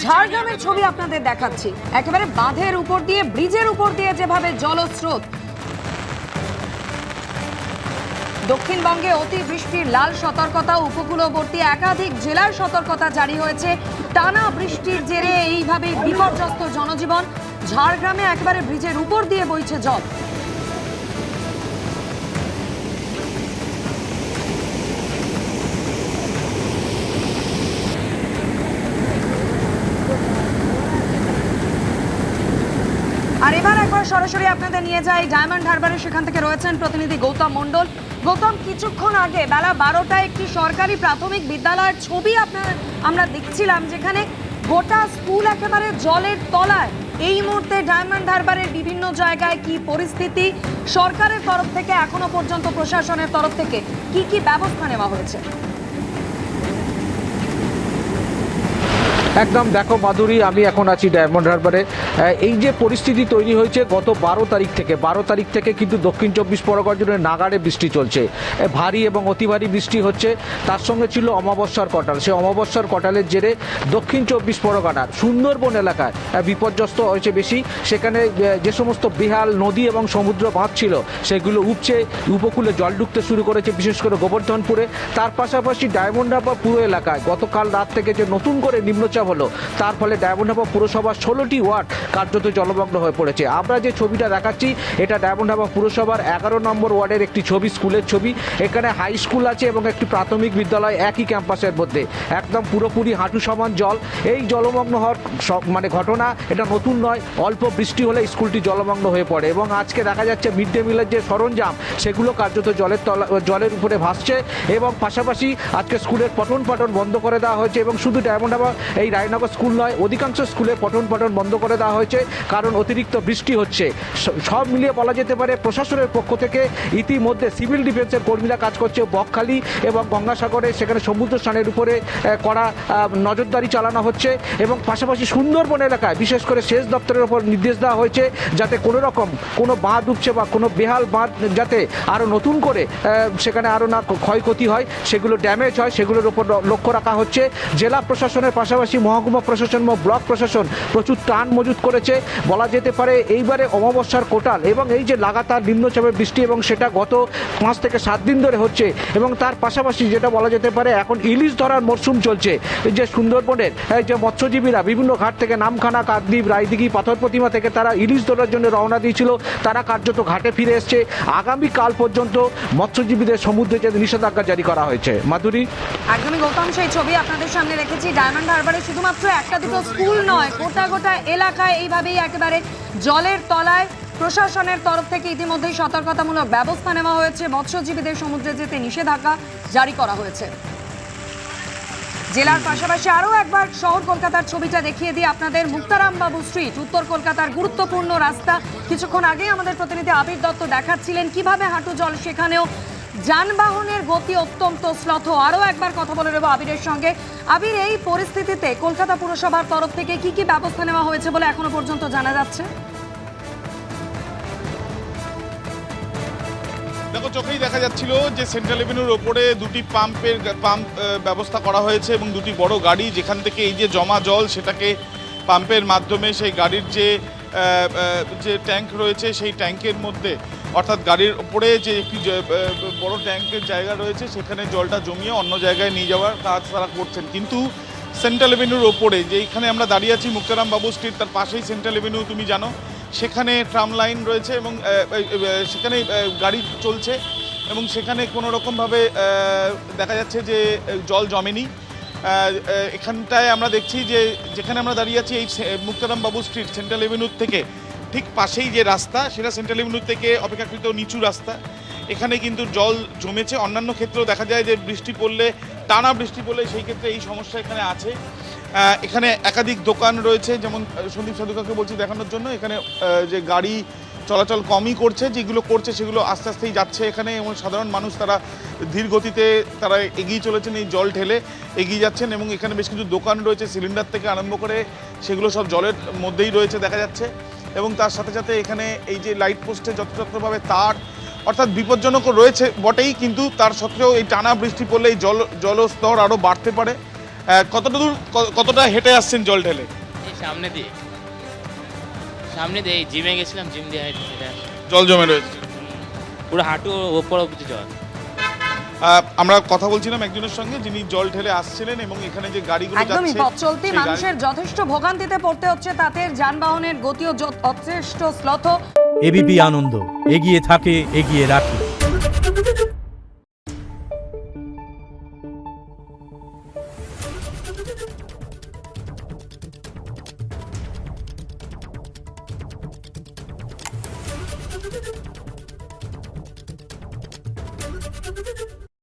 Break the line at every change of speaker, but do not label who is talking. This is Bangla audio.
ঝাড়গ্রামের ছবি আপনাদের দেখাচ্ছি। একেবারে বাঁধের উপর দিয়ে, ব্রিজের উপর দিয়ে যেভাবে জলস্রোত। দক্ষিণবঙ্গে অতিবৃষ্টির লাল সতর্কতা, উপকূলবর্তী একাধিক জেলার সতর্কতা জারি হয়েছে। টানা বৃষ্টির জেরে এইভাবে বিপর্যস্ত জনজীবন। ঝাড়গ্রামে একেবারে ব্রিজের উপর দিয়ে বইছে জল। আর এবার একবার সরাসরি আপনাদের নিয়ে যাই ডায়মন্ড হারবারে। সেখান থেকে রয়েছেন প্রতিনিধি গৌতম মণ্ডল। গৌতম, কিছুক্ষণ আগে বেলা 12টায় একটি সরকারি প্রাথমিক বিদ্যালয়ের ছবি আমরা দেখছিলাম, যেখানে গোটা স্কুল একেবারে জলের তলায়। এই মুহূর্তে ডায়মন্ড হারবারের বিভিন্ন জায়গায় কি পরিস্থিতি, সরকারের তরফ থেকে এখনো পর্যন্ত প্রশাসনের তরফ থেকে কি কি ব্যবস্থা নেওয়া হয়েছে?
একদম দেখো মাধুরী, আমি এখন আছি ডায়মন্ড হারবারে। এই যে পরিস্থিতি তৈরি হয়েছে গত 12 তারিখ থেকে কিন্তু দক্ষিণ 24 পরগনা জুড়ে নাগাড়ে বৃষ্টি চলছে। ভারী এবং অতি ভারী বৃষ্টি হচ্ছে, তার সঙ্গে ছিল অমাবস্যার কটাল। সেই অমাবস্যার কটালের জেরে দক্ষিণ 24 পরগনার সুন্দরবন এলাকায় বিপর্যস্ত হয়েছে বেশি। সেখানে যে সমস্ত বেহাল নদী এবং সমুদ্র বাঁধ ছিল সেগুলো উপচে উপকূলে জল ঢুকতে শুরু করেছে, বিশেষ করে গোবর্ধনপুরে। তার পাশাপাশি ডায়মন্ড হারবার পুরো এলাকায় গতকাল রাত থেকে যে নতুন করে নিম্নচাপ হলো, তার ফলে ডায়মন্ড হারবার পুরসভার 16টি ওয়ার্ড কার্যত জলমগ্ন হয়ে পড়েছে। আমরা যে ছবিটা দেখাচ্ছি এটা ডায়মন্ড হারবার পুরসভার 11 নম্বর ওয়ার্ডের একটি ছবি, স্কুলের ছবি। এখানে হাই স্কুল আছে এবং একটি প্রাথমিক বিদ্যালয় একই ক্যাম্পাসের মধ্যে। একদম পুরোপুরি হাঁটু সমান জল। এই জলমগ্ন হওয়ার ঘটনা এটা নতুন নয়। অল্প বৃষ্টি হলে স্কুলটি জলমগ্ন হয়ে পড়ে এবং আজকে দেখা যাচ্ছে মিড ডে মিলের যে সরঞ্জাম সেগুলো কার্যত জলের উপরে ভাসছে। এবং পাশাপাশি আজকে স্কুলের পঠন পাঠন বন্ধ করে দেওয়া হয়েছে। এবং শুধু ডায়মন্ড হারবার এই রায়নগর স্কুল নয়, অধিকাংশ স্কুলে পঠন পাঠন বন্ধ করে দেওয়া হয়েছে, কারণ অতিরিক্ত বৃষ্টি হচ্ছে। সব মিলিয়ে বলা যেতে পারে প্রশাসনের পক্ষ থেকে ইতিমধ্যে সিভিল ডিফেন্সের কর্মীরা কাজ করছে বকখালি এবং গঙ্গাসাগরে। সেখানে সমুদ্র স্নানের উপরে কড়া নজরদারি চালানো হচ্ছে এবং পাশাপাশি সুন্দরবন এলাকায় বিশেষ করে সেচ দপ্তরের ওপর নির্দেশ দেওয়া হয়েছে যাতে কোনো রকম কোনো বাঁধ উঠছে বা কোনো বেহাল বাঁধ যাতে আরও নতুন করে সেখানে আরও না ক্ষয়ক্ষতি হয়, সেগুলো ড্যামেজ হয়, সেগুলোর উপর লক্ষ্য রাখা হচ্ছে। জেলা প্রশাসনের পাশাপাশি মহকুমা প্রশাসন ও ব্লক প্রশাসন প্রচুর ত্রাণ মজুত করেছে। বলা যেতে পারে এইবারে অমাবস্যার কোটাল এবং এই যে লাগাতার নিম্নচাপের বৃষ্টি এবং সেটা গত 5 থেকে 7 দিন ধরে হচ্ছে। এবং তার পাশাপাশি যেটা বলা যেতে পারে এখন ইলিশ ধরার মরশুম চলছে। যে সুন্দরবনের যে মৎস্যজীবীরা বিভিন্ন ঘাট থেকে নামখানা, কাকদ্বীপ, রায়দিঘি, পাথর প্রতিমা থেকে তারা ইলিশ ধরার জন্য রওনা দিয়েছিল, তারা কার্যত ঘাটে ফিরে এসছে। আগামীকাল পর্যন্ত মৎস্যজীবীদের সমুদ্রে যেতে নিষেধাজ্ঞা জারি করা হয়েছে। মাধুরী,
একদমই গৌতম, সেই ছবি আপনাদের সামনে রেখেছি। ডায়মন্ড হারবারে শুধুমাত্র একটা দুটো স্কুল নয়, গোটা এলাকায় এইভাবেই একেবারে জলের তলায়। প্রশাসনের তরফ থেকে ইতিমধ্যেই সতর্কতামূলক ব্যবস্থা নেওয়া হয়েছে। মৎস্যজীবীদের সমুদ্রে যেতে নিষেধাজ্ঞা জারি করা হয়েছে। জেলার পাশাপাশি আরও একবার শহর কলকাতার ছবিটা দেখিয়ে দিই আপনাদের। মুক্তারামবাবু স্ট্রিট, উত্তর কলকাতার গুরুত্বপূর্ণ রাস্তা। কিছুক্ষণ আগে আমাদের প্রতিনিধি আবির দত্ত দেখাচ্ছিলেন কিভাবে হাঁটু জল, সেখানেও যানবাহনের গতি অত্যন্ত শ্লথ। আরও একবার কথা বলে নেব আবিরের সঙ্গে। আবির, এই পরিস্থিতিতে কলকাতা পুরসভার তরফ থেকে কি কি ব্যবস্থা নেওয়া হয়েছে বলে এখনো পর্যন্ত জানা যাচ্ছে?
দেখো, চোখেই দেখা যাচ্ছিল যে সেন্ট্রাল এভিনিউর ওপরে দুটি পাম্প ব্যবস্থা করা হয়েছে এবং দুটি বড় গাড়ি, যেখান থেকে এই যে জমা জল সেটাকে পাম্পের মাধ্যমে সেই গাড়ির যে ট্যাঙ্ক রয়েছে সেই ট্যাঙ্কের মধ্যে, অর্থাৎ গাড়ির ওপরে যে একটি বড় ট্যাঙ্কের জায়গা রয়েছে সেখানে জলটা জমিয়ে অন্য জায়গায় নিয়ে যাওয়ার কাজ তারা করছেন। কিন্তু সেন্ট্রাল এভিনিউর ওপরে যেখানে আমরা দাঁড়িয়ে আছি, মুক্তারামবাবু স্ট্রিট, তার পাশেই সেন্ট্রাল এভিনিউ, তুমি জানো সেখানে ট্রাম লাইন রয়েছে এবং সেখানে গাড়ি চলছে এবং সেখানে কোনো রকমভাবে দেখা যাচ্ছে যে জল জমেনি। এখানটায় আমরা দেখছি যে যেখানে আমরা দাঁড়িয়ে আছি এই মুক্তারামবাবু স্ট্রিট সেন্ট্রাল এভিনিউর থেকে ঠিক পাশেই যে রাস্তা, সেটা সেন্ট্রাল এভিনিউ থেকে অপেক্ষাকৃত নিচু রাস্তা। এখানে কিন্তু জল জমেছে। অন্যান্য ক্ষেত্রেও দেখা যায় যে বৃষ্টি পড়লে, টানা বৃষ্টি পড়লে সেই ক্ষেত্রে এই সমস্যা এখানে আছে। এখানে একাধিক দোকান রয়েছে, যেমন সন্দীপ সাধুকাকে বলছি দেখানোর জন্য। এখানে যে গাড়ি চলাচল কমই করছে, যেগুলো করছে সেগুলো আস্তে আস্তেই যাচ্ছে এখানে, এবং সাধারণ মানুষ তারা ধীর গতিতে তারা এগিয়ে চলেছেন, এই জল ঠেলে এগিয়ে যাচ্ছেন। এবং এখানে বেশ কিছু দোকান রয়েছে, সিলিন্ডার থেকে আরম্ভ করে সেগুলো সব জলের মধ্যেই রয়েছে দেখা যাচ্ছে। এবং তার সাথে সাথে এখানে এই যে লাইট পোস্টে যথাযথভাবে তার, অর্থাৎ বিপজ্জনক রয়েছে বটেই, কিন্তু তার সত্ত্বেও এই টানা বৃষ্টি পড়লে এই জলস্তর আরও বাড়তে পারে। কতটা হেঁটে আসছেন জল ঢেলে?
এই সামনে দিয়ে এই জিমে গেছিলাম, জিম দিয়ে হেঁটে আসি।
জল জমে রয়েছে।
পুরো হাঁটু ওপর অব্দি জল।
আমরা কথা বলছিলাম একজনের সঙ্গে যিনি জল ঢেলে আসছিলেন এবং এখানে যে গাড়িগুলো
একদমই
যাচ্ছে
পথ চলতি
সেই গাড়ি-
মানুষের যথেষ্ট ভোগান্তিতে পড়তে হচ্ছে, তাতে যানবাহনের গতিও যথেষ্ট শ্লথ।
এবিপি আনন্দ এগিয়ে থাকে, এগিয়ে রাখে।